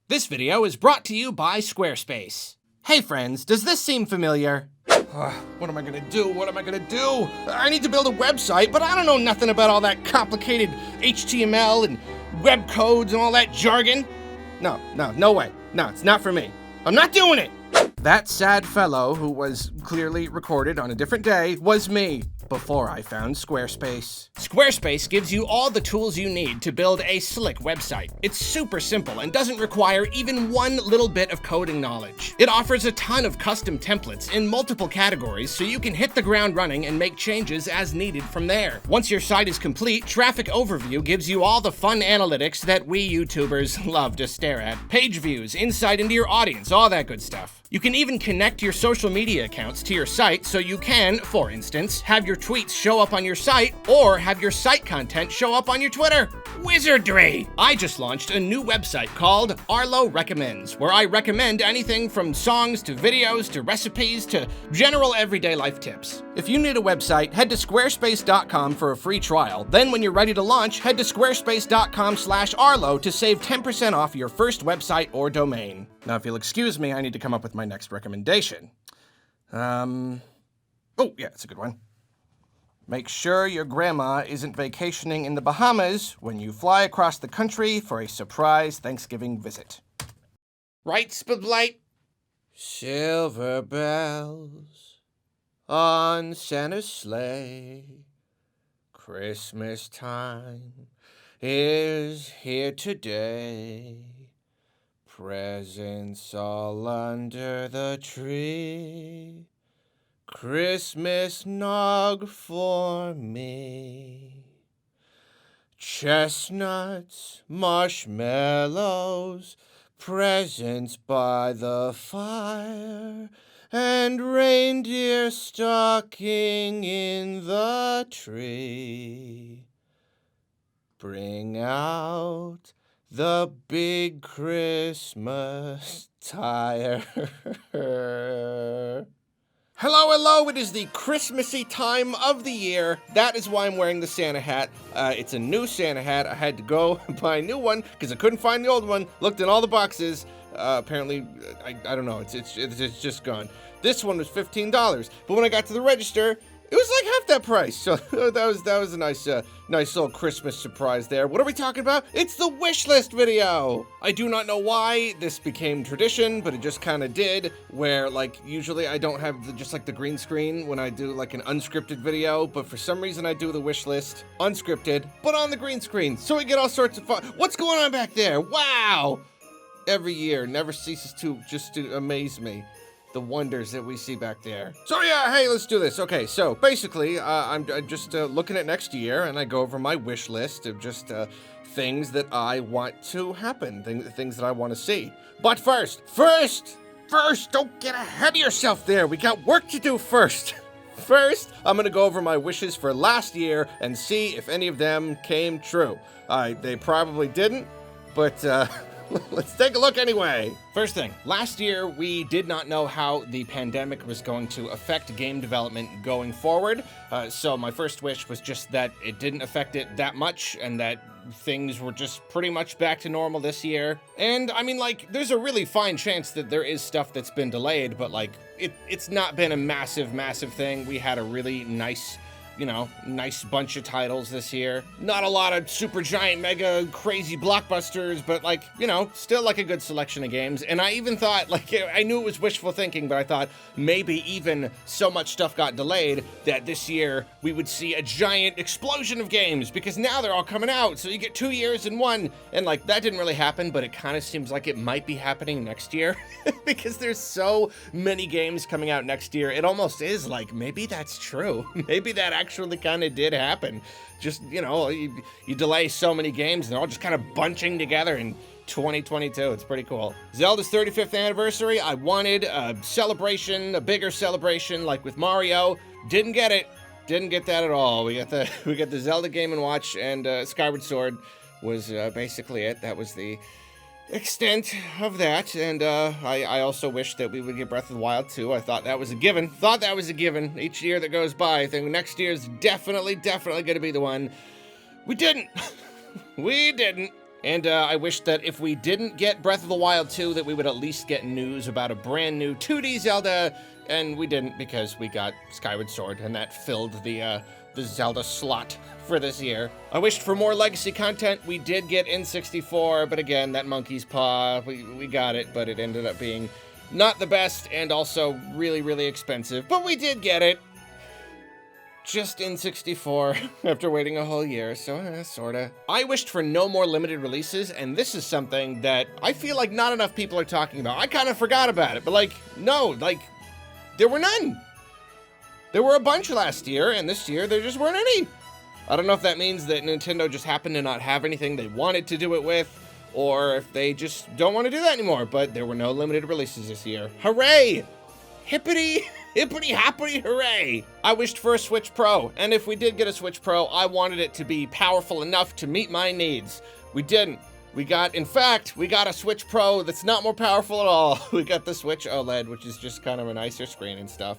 This video is brought to you by Squarespace. Hey friends, does this seem familiar? What am I gonna do? What am I gonna do? I need to build a website, but I don't know nothing about all that complicated HTML and web codes and all that jargon. No way. No, it's not for me. I'm not doing it! That sad fellow who was clearly recorded on a different day was me, before I found Squarespace. Squarespace gives you all the tools you need to build a slick website. It's super simple and doesn't require even one little bit of coding knowledge. It offers a ton of custom templates in multiple categories so you can hit the ground running and make changes as needed from there. Once your site is complete, Traffic Overview gives you all the fun analytics that we YouTubers love to stare at. Page views, insight into your audience, all that good stuff. You can even connect your social media accounts to your site so you can, for instance, have your tweets show up on your site or have your site content show up on your Twitter. Wizardry! I just launched a new website called Arlo Recommends, where I recommend anything from songs to videos to recipes to general everyday life tips. If you need a website, head to squarespace.com for a free trial. Then when you're ready to launch, head to squarespace.com/Arlo to save 10% off your first website or domain. Now, if you'll excuse me, I need to come up with my next recommendation. Oh, yeah, it's a good one. Make sure your grandma isn't vacationing in the Bahamas when you fly across the country for a surprise Thanksgiving visit. Right, Spliblight? Silver bells on Santa's sleigh. Christmas time is here today. Presents all under the tree. Christmas nog for me. Chestnuts, marshmallows, presents by the fire, and reindeer stalking in the tree. Bring out the big Christmas tire. Hello, it is the Christmassy time of the year. That is why I'm wearing the Santa hat. It's a new Santa hat. I had to go buy a new one because I couldn't find the old one. Looked in all the boxes. Apparently, I don't know, it's just gone. This one was $15, but when I got to the register, it was like half that price, so that was a nice little Christmas surprise there. What are we talking about? It's the Wishlist video! I do not know why this became tradition, but it just kind of did, where, like, usually I don't have just the green screen when I do, like, an unscripted video, but for some reason I do the Wishlist unscripted, but on the green screen, so we get all sorts of fun. What's going on back there? Wow! Every year never ceases to amaze me. The wonders that we see back there. So yeah, hey, let's do this. Okay, so basically, I'm just looking at next year, and I go over my wish list of just things that I want to happen, things that I want to see. But first, don't get ahead of yourself there. We got work to do first. First, I'm gonna go over my wishes for last year and see if any of them came true. They probably didn't, but let's take a look anyway. First thing, last year we did not know how the pandemic was going to affect game development going forward, so my first wish was just that it didn't affect it that much and that things were just pretty much back to normal this year. And I mean, like, there's a really fine chance that there is stuff that's been delayed, but like, it's not been a massive thing. We had a really nice bunch of titles this year. Not a lot of super giant, mega, crazy blockbusters, but like, still like a good selection of games. And I even thought, like, I knew it was wishful thinking, but I thought maybe even so much stuff got delayed that this year we would see a giant explosion of games because now they're all coming out. So you get 2 years in one. And like, that didn't really happen, but it kind of seems like it might be happening next year because there's so many games coming out next year. It almost is like, maybe that's true. Maybe that actually kind of did happen. Just, you delay so many games and they're all just kind of bunching together in 2022. It's pretty cool. Zelda's 35th anniversary. I wanted a celebration, a bigger celebration like with Mario. Didn't get it. Didn't get that at all. We got the Zelda Game & Watch, and Skyward Sword was basically it. That was the extent of that, and I also wish that we would get Breath of the Wild 2. I thought that was a given. Each year that goes by, I think next year's definitely gonna be the one. We didn't. We didn't. And I wish that if we didn't get Breath of the Wild 2, that we would at least get news about a brand new 2D Zelda, and we didn't because we got Skyward Sword, and that filled the Zelda slot for this year. I wished for more legacy content. We did get N64, but again, that monkey's paw, we got it, but it ended up being not the best and also really, really expensive, but we did get it. Just N64 after waiting a whole year, so sorta. I wished for no more limited releases, and this is something that I feel like not enough people are talking about. I kind of forgot about it, but like, no, like, there were none. There were a bunch last year, and this year there just weren't any. I don't know if that means that Nintendo just happened to not have anything they wanted to do it with, or if they just don't want to do that anymore, but there were no limited releases this year. Hooray! Hippity, hippity, hoppity, hooray! I wished for a Switch Pro, and if we did get a Switch Pro, I wanted it to be powerful enough to meet my needs. We didn't. In fact, we got a Switch Pro that's not more powerful at all. We got the Switch OLED, which is just kind of a nicer screen and stuff.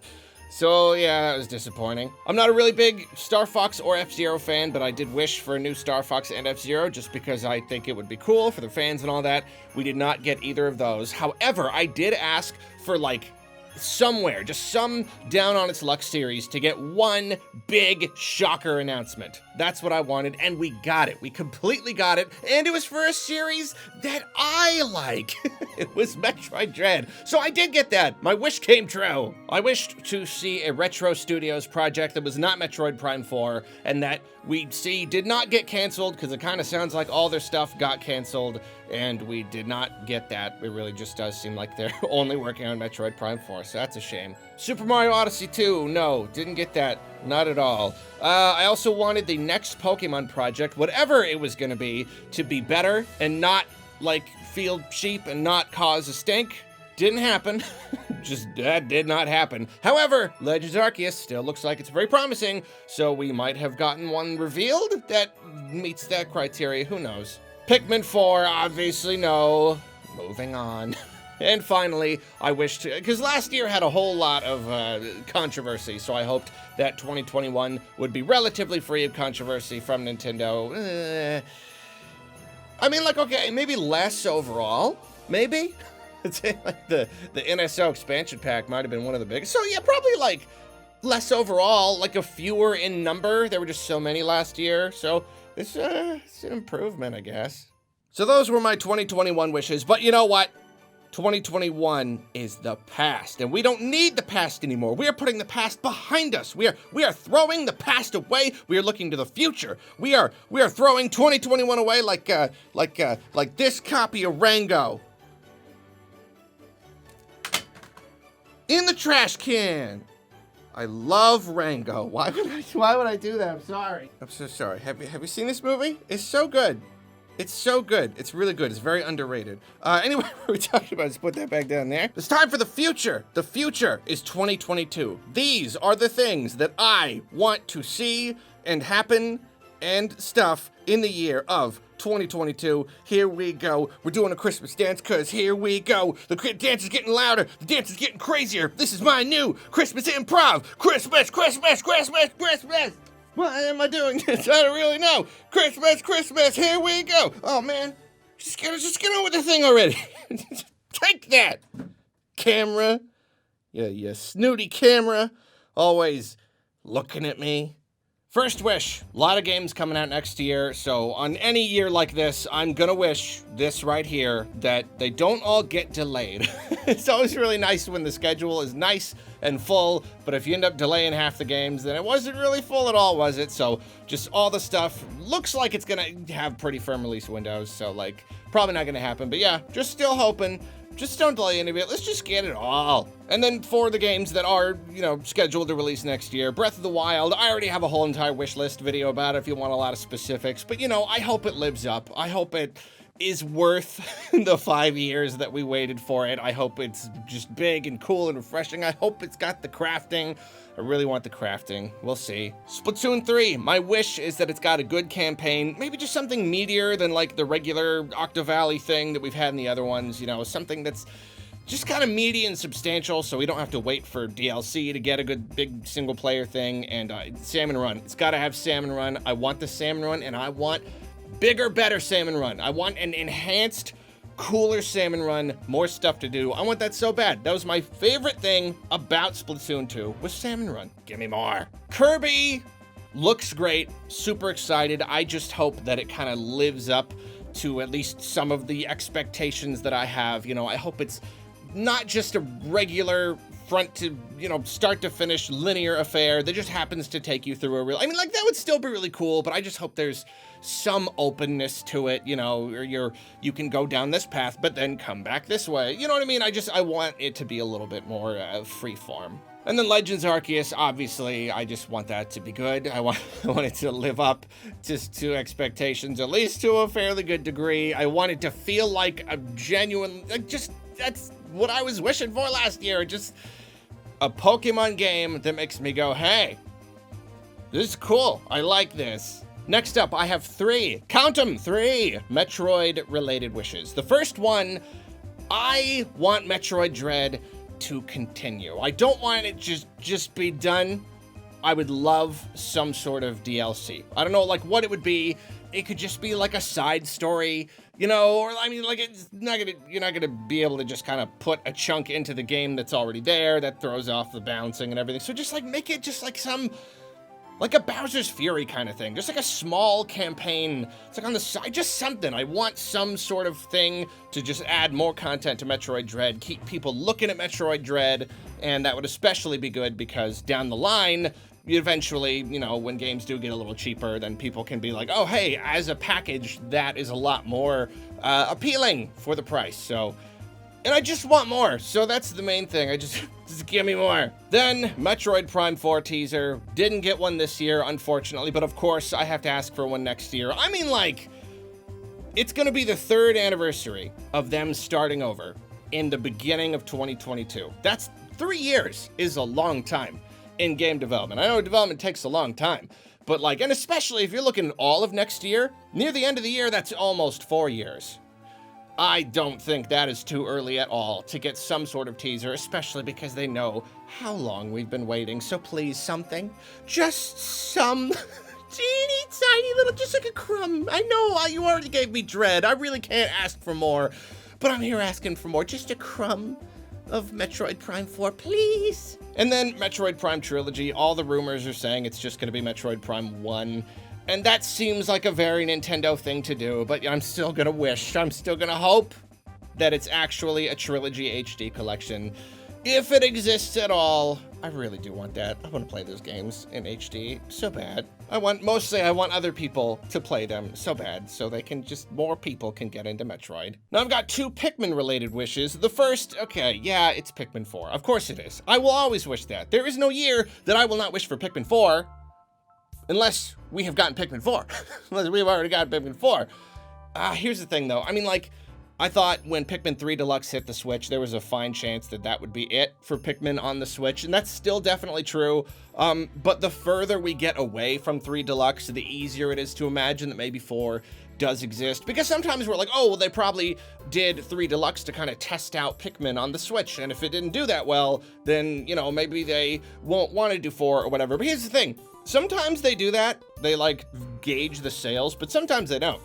So yeah, that was disappointing. I'm not a really big Star Fox or F-Zero fan, but I did wish for a new Star Fox and F-Zero just because I think it would be cool for the fans and all that. We did not get either of those. However, I did ask for like somewhere, just some down on its luck series to get one big shocker announcement. That's what I wanted, and we got it. We completely got it, and it was for a series that I like. It was Metroid Dread. So I did get that. My wish came true. I wished to see a Retro Studios project that was not Metroid Prime 4, and that we see did not get canceled, because it kind of sounds like all their stuff got canceled, and we did not get that. It really just does seem like they're only working on Metroid Prime 4, so that's a shame. Super Mario Odyssey 2, no, didn't get that. Not at all. I also wanted the next Pokemon project, whatever it was going to be better and not, like, feel cheap and not cause a stink. Didn't happen. Just, that did not happen. However, Legends Arceus still looks like it's very promising, so we might have gotten one revealed that meets that criteria. Who knows? Pikmin 4, obviously no. Moving on. And finally, I wish to, because last year had a whole lot of controversy, so I hoped that 2021 would be relatively free of controversy from Nintendo. I mean, like, okay, maybe less overall, maybe? Like the NSO expansion pack might have been one of the biggest. So yeah, probably like less overall, like a fewer in number. There were just so many last year, so it's an improvement, I guess. So those were my 2021 wishes, but you know what? 2021 is the past, and we don't need the past anymore. We are putting the past behind us. We are throwing the past away. We are looking to the future. We are throwing 2021 away like this copy of Rango in the trash can. I love Rango. Why would I do that? I'm sorry. I'm so sorry. Have you seen this movie? It's so good. It's so good. It's really good. It's very underrated. Anyway, what we talking about? Just put that back down there. It's time for the future. The future is 2022. These are the things that I want to see and happen and stuff in the year of 2022. Here we go. We're doing a Christmas dance because here we go. The dance is getting louder. The dance is getting crazier. This is my new Christmas improv. Christmas, Christmas, Christmas, Christmas. What am I doing this? I don't really know. Christmas, Christmas, here we go. Oh, man. Just get on with the thing already. Take that, camera. You snooty camera. Always looking at me. First wish. A lot of games coming out next year, so on any year like this, I'm gonna wish this right here, that they don't all get delayed. It's always really nice when the schedule is nice and full, but if you end up delaying half the games, then it wasn't really full at all, was it? So just all the stuff looks like it's gonna have pretty firm release windows, so like, probably not gonna happen, but yeah, just still hoping. Just don't delay any of it. Let's just get it all. And then for the games that are, scheduled to release next year, Breath of the Wild, I already have a whole entire wish list video about it if you want a lot of specifics. But, I hope it lives up. I hope it is worth the 5 years that we waited for it. I hope it's just big and cool and refreshing. I hope it's got the crafting. I really want the crafting. We'll see. Splatoon 3. My wish is that it's got a good campaign. Maybe just something meatier than like the regular Octo Valley thing that we've had in the other ones. Something that's just kind of meaty and substantial so we don't have to wait for DLC to get a good big single player thing. And Salmon Run. It's got to have Salmon Run. I want the Salmon Run, and I want Bigger, better Salmon Run. I want an enhanced, cooler Salmon Run, more stuff to do. I want that so bad. That was my favorite thing about Splatoon 2 was Salmon Run. Give me more. Kirby looks great, super excited. I just hope that it kind of lives up to at least some of the expectations that I have. You know, I hope it's not just a regular front to, you know, start to finish linear affair that just happens to take you through a real, I mean, like, that would still be really cool, but I just hope there's some openness to it, you know, or you can go down this path, but then come back this way. You know what I mean? I want it to be a little bit more free form. And then Legends Arceus, obviously, I just want that to be good. I want it to live up just to expectations, at least to a fairly good degree. I want it to feel like a genuine, like, just, that's what I was wishing for last year. Just a Pokemon game that makes me go, hey, this is cool. I like this. Next up, I have 3, count them, 3 Metroid-related wishes. The first one, I want Metroid Dread to continue. I don't want it just be done. I would love some sort of DLC. I don't know, like, what it would be. It could just be like a side story, you know, or I mean, like, you're not gonna be able to just kind of put a chunk into the game that's already there that throws off the bouncing and everything. So just like make it just like some, like a Bowser's Fury kind of thing. Just like a small campaign. It's like on the side, just something. I want some sort of thing to just add more content to Metroid Dread, keep people looking at Metroid Dread, and that would especially be good because down the line, eventually, you know, when games do get a little cheaper, then people can be like, oh, hey, as a package, that is a lot more appealing for the price. So, and I just want more. So that's the main thing. Just give me more. Then Metroid Prime 4 teaser. Didn't get one this year, unfortunately, but of course I have to ask for one next year. I mean, like, it's gonna be the 3rd anniversary of them starting over in the beginning of 2022. That's 3 years is a long time in game development. I know development takes a long time, but like, and especially if you're looking at all of next year, near the end of the year, that's almost 4 years. I don't think that is too early at all to get some sort of teaser, especially because they know how long we've been waiting. So please, something, just some teeny tiny little, just like a crumb. I know you already gave me Dread. I really can't ask for more, but I'm here asking for more. Just a crumb of Metroid Prime 4, please. And then Metroid Prime Trilogy. All the rumors are saying it's just going to be Metroid Prime 1. And that seems like a very Nintendo thing to do, but I'm still gonna wish, I'm still gonna hope that it's actually a Trilogy HD collection. If it exists at all, I really do want that. I want to play those games in HD so bad. Mostly I want other people to play them so bad, so they can more people can get into Metroid. Now I've got 2 Pikmin related wishes. The first, okay, yeah, it's Pikmin 4. Of course it is. I will always wish that. There is no year that I will not wish for Pikmin 4. Unless we have gotten Pikmin 4. Unless we've already got Pikmin 4. Here's the thing, though. I mean, like, I thought when Pikmin 3 Deluxe hit the Switch, there was a fine chance that that would be it for Pikmin on the Switch, and that's still definitely true. But the further we get away from 3 Deluxe, the easier it is to imagine that maybe 4 does exist. Because sometimes we're like, oh, well, they probably did 3 Deluxe to kind of test out Pikmin on the Switch, and if it didn't do that well, then, you know, maybe they won't want to do 4 or whatever. But here's the thing. Sometimes they do that, they like gauge the sales, but sometimes they don't.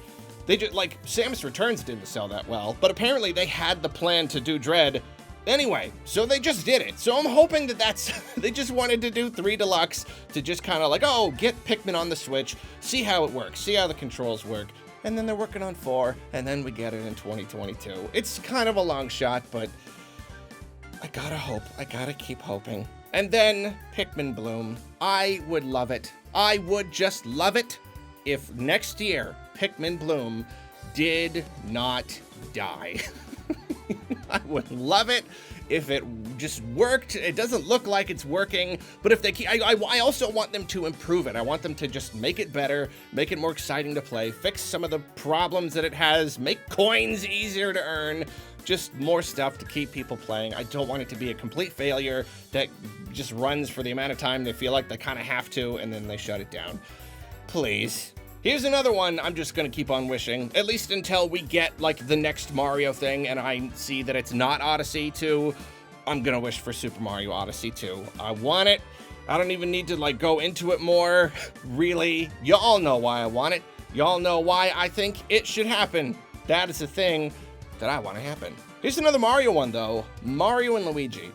They just, like, Samus Returns didn't sell that well, but apparently they had the plan to do Dread anyway, so they just did it. So I'm hoping that they just wanted to do 3 Deluxe to just kind of like, oh, get Pikmin on the Switch, see how it works, see how the controls work, and then they're working on 4, and then we get it in 2022. It's kind of a long shot, but I gotta hope, I gotta keep hoping. And then Pikmin Bloom. I would love it. I would just love it if next year Pikmin Bloom did not die. I would love it if it just worked. It doesn't look like it's working, but if they keep, I also want them to improve it. I want them to just make it better, make it more exciting to play, fix some of the problems that it has, make coins easier to earn, just more stuff to keep people playing. I don't want it to be a complete failure that just runs for the amount of time they feel like they kind of have to, and then they shut it down. Please. Here's another one I'm just gonna keep on wishing, at least until we get, like, the next Mario thing, and I see that it's not Odyssey 2. I'm gonna wish for Super Mario Odyssey 2. I want it. I don't even need to, like, go into it more. Really, you all know why I want it. Y'all know why I think it should happen. That is the thing that I want to happen. Here's another Mario one, though. Mario and Luigi.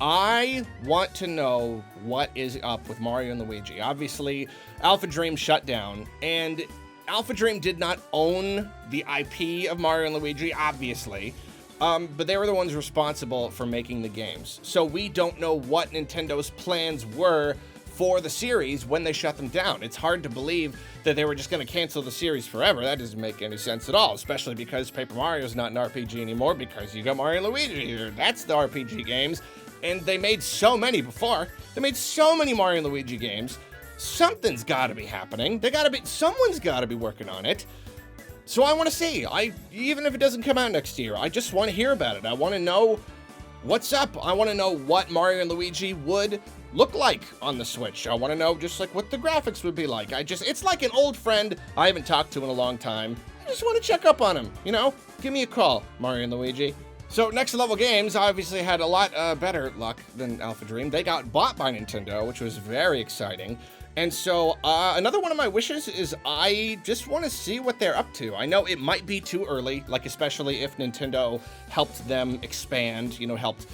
I want to know what is up with Mario and Luigi. Obviously, Alpha Dream shut down, and Alpha Dream did not own the IP of Mario and Luigi, obviously, but they were the ones responsible for making the games. So we don't know what Nintendo's plans were for the series when they shut them down. It's hard to believe that they were just going to cancel the series forever. That doesn't make any sense at all, especially because Paper Mario's not an RPG anymore because you got Mario and Luigi. That's the RPG games, and they made so many before. They made so many Mario and Luigi games. Something's got to be happening. Someone's got to be working on it. So I want to see. Even if it doesn't come out next year, I just want to hear about it. I want to know what's up. I want to know what Mario and Luigi would look like on the Switch. I want to know just like what the graphics would be like. It's like an old friend I haven't talked to in a long time. I just want to check up on him, you know? Give me a call, Mario and Luigi. So Next Level Games obviously had a lot better luck than Alpha Dream. They got bought by Nintendo, which was very exciting. And so another one of my wishes is I just want to see what they're up to. I know it might be too early, like especially if Nintendo helped them expand, you know, helped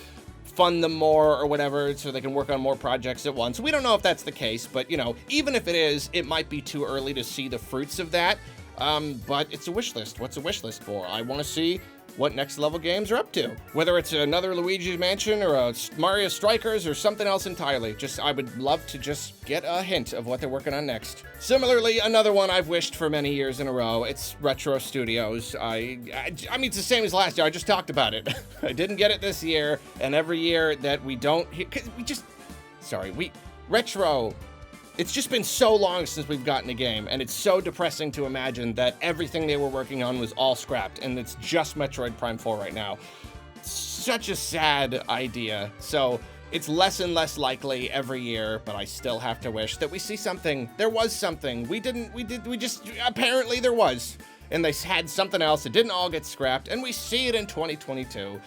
fund them more or whatever so they can work on more projects at once. We don't know if that's the case, but, you know, even if it is, it might be too early to see the fruits of that. But it's a wish list. What's a wish list for? I want to see what Next Level Games are up to. Whether it's another Luigi's Mansion or a Mario Strikers or something else entirely. I would love to just get a hint of what they're working on next. Similarly, another one I've wished for many years in a row. It's Retro Studios. I mean, it's the same as last year. I just talked about it. I didn't get it this year, and every year that we don't, Retro. It's just been so long since we've gotten a game, and it's so depressing to imagine that everything they were working on was all scrapped, and it's just Metroid Prime 4 right now. Such a sad idea. So it's less and less likely every year, but I still have to wish that we see something. There was something. Apparently there was. And they had something else. It didn't all get scrapped, and we see it in 2022.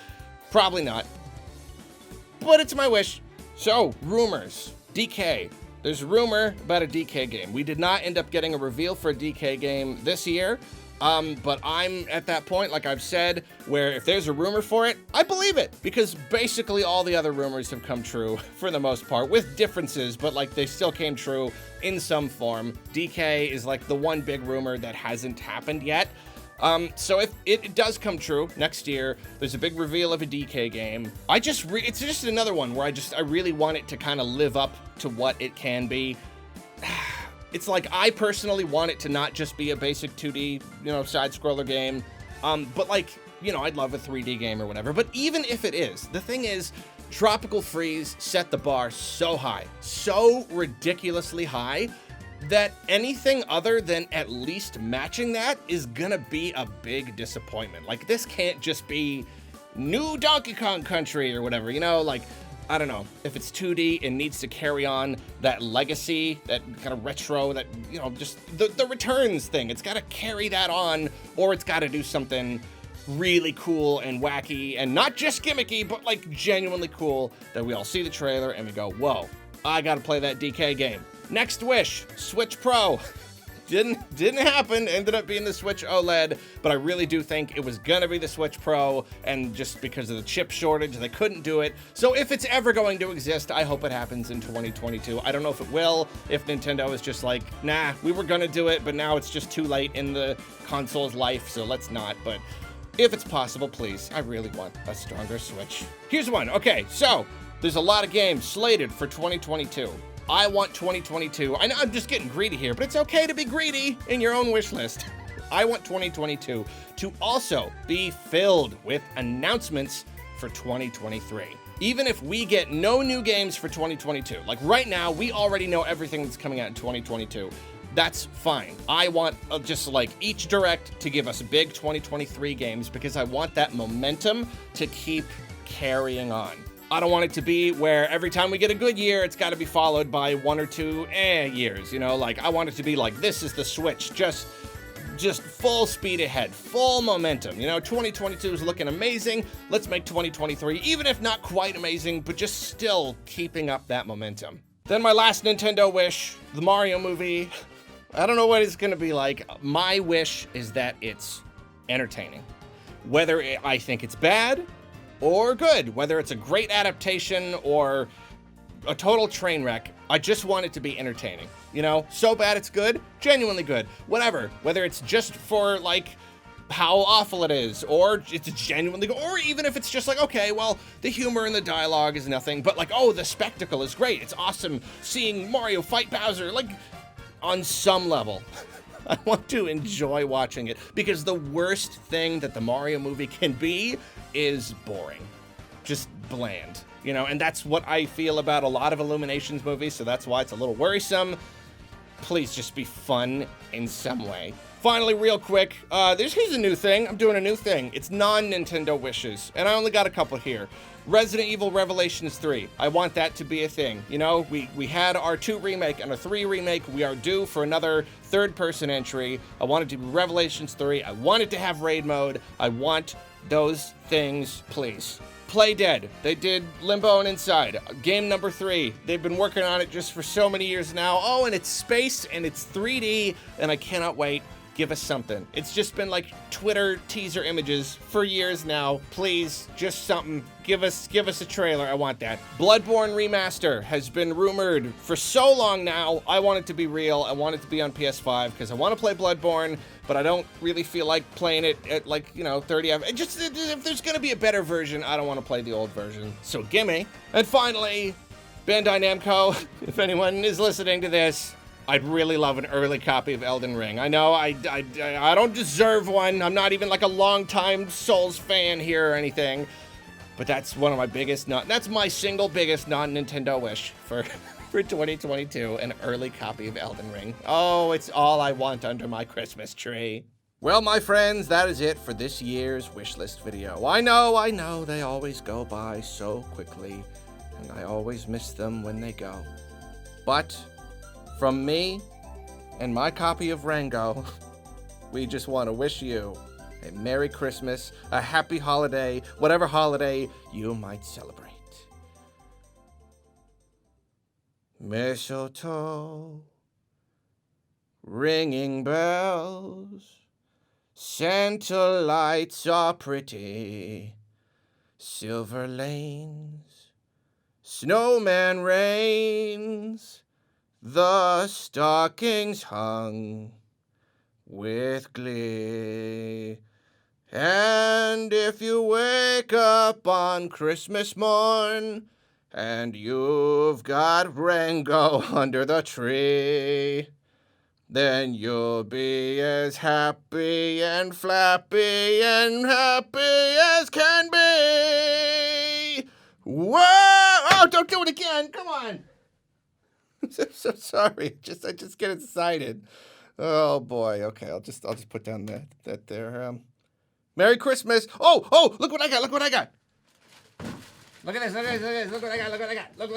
Probably not. But it's my wish. So, rumors. DK. There's a rumor about a DK game. We did not end up getting a reveal for a DK game this year, but I'm at that point, like I've said, where if there's a rumor for it, I believe it, because basically all the other rumors have come true for the most part, with differences, but like they still came true in some form. DK is like the one big rumor that hasn't happened yet. So if it does come true next year, there's a big reveal of a DK game. It's just another one where I really want it to kind of live up to what it can be. It's like, I personally want it to not just be a basic 2D, side-scroller game, but like, I'd love a 3D game or whatever. But even if it is, the thing is, Tropical Freeze set the bar so high, so ridiculously high, that anything other than at least matching that is gonna be a big disappointment. Like, this can't just be new Donkey Kong Country or whatever, I don't know. If it's 2D, it needs to carry on that legacy, that kind of retro, that, just the returns thing. It's gotta carry that on, or it's gotta do something really cool and wacky, and not just gimmicky, but like genuinely cool, that we all see the trailer and we go, whoa, I gotta play that DK game. Next wish, Switch Pro. Didn't happen, ended up being the Switch OLED, but I really do think it was gonna be the Switch Pro, and just because of the chip shortage, they couldn't do it. So if it's ever going to exist, I hope it happens in 2022. I don't know if it will, if Nintendo is just like, nah, we were gonna do it, but now it's just too late in the console's life, so let's not. But if it's possible, please, I really want a stronger Switch. Here's one. Okay, so there's a lot of games slated for 2022. I want 2022. I know I'm just getting greedy here, but it's okay to be greedy in your own wish list. I want 2022 to also be filled with announcements for 2023. Even if we get no new games for 2022, like right now, we already know everything that's coming out in 2022. That's fine. I want just like each direct to give us big 2023 games, because I want that momentum to keep carrying on. I don't want it to be where every time we get a good year, it's got to be followed by one or two years, I want it to be like, this is the Switch, just full speed ahead, full momentum. 2022 is looking amazing. Let's make 2023, even if not quite amazing, but just still keeping up that momentum. Then my last Nintendo wish, the Mario movie. I don't know what it's gonna be like. My wish is that it's entertaining. Whether I think it's bad or good, whether it's a great adaptation or a total train wreck, I just want it to be entertaining. You know, so bad it's good, genuinely good. Whatever, whether it's just for like how awful it is, or it's genuinely good, or even if it's just like, okay, well, the humor and the dialogue is nothing, but like, oh, the spectacle is great. It's awesome seeing Mario fight Bowser, like, on some level. I want to enjoy watching it, because the worst thing that the Mario movie can be is boring. Just bland, you know, and that's what I feel about a lot of Illuminations movies, so that's why it's a little worrisome. Please just be fun in some way. Finally, real quick, here's a new thing. I'm doing a new thing. It's non-Nintendo wishes, and I only got a couple here. Resident Evil Revelations 3. I want that to be a thing. You know, we had our 2 remake and a 3 remake. We are due for another third-person entry. I want it to be Revelations 3. I want it to have raid mode. I want those things, please. Play Dead. They did Limbo and Inside. Game number 3. They've been working on it just for so many years now. Oh, and it's space, and it's 3D, and I cannot wait. Give us something. It's just been like Twitter teaser images for years now. Please, just something. Give us a trailer. I want that. Bloodborne Remaster has been rumored for so long now. I want it to be real. I want it to be on PS5 because I want to play Bloodborne, but I don't really feel like playing it at, like, you know, 30 FPS. Just if there's gonna be a better version, I don't want to play the old version. So gimme. And finally, Bandai Namco, if anyone is listening to this, I'd really love an early copy of Elden Ring. I know I don't deserve one. I'm not even like a longtime Souls fan here or anything. But that's one of my biggest, that's my single biggest non-Nintendo wish for 2022, an early copy of Elden Ring. Oh, it's all I want under my Christmas tree. Well, my friends, that is it for this year's wishlist video. I know, they always go by so quickly, and I always miss them when they go. But from me and my copy of Rango, we just want to wish you a Merry Christmas, a Happy Holiday, whatever holiday you might celebrate. Mistletoe, ringing bells, Santa lights are pretty, silver lanes, snowman reigns, the stockings hung with glee. And if you wake up on Christmas morn and you've got Rango under the tree, then you'll be as happy and flappy and happy as can be. Whoa! Oh, don't do it again. Come on. I'm so sorry. I just get excited. Oh boy. Okay, I'll just put down that there. Merry Christmas. Oh, look what I got. Look what I got. Look at this. Look what I got. Look.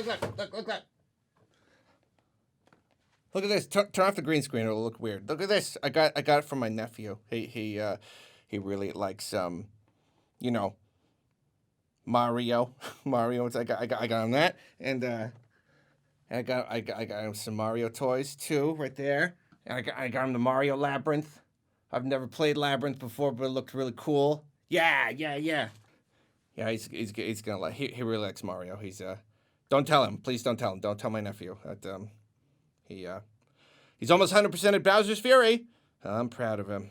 Look at this. Turn off the green screen. It'll look weird. Look at this. I got it from my nephew. He really likes you know, Mario. I got him that, and I got him some Mario toys too, right there. And I got him the Mario Labyrinth. I've never played Labyrinth before, but it looked really cool. Yeah. Yeah, he's gonna like. He really likes Mario. Don't tell him, please. Don't tell him. Don't tell my nephew that he's almost 100% at Bowser's Fury. I'm proud of him.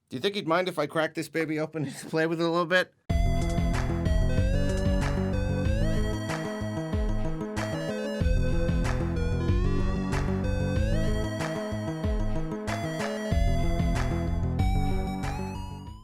Do you think he'd mind if I crack this baby open and play with it a little bit?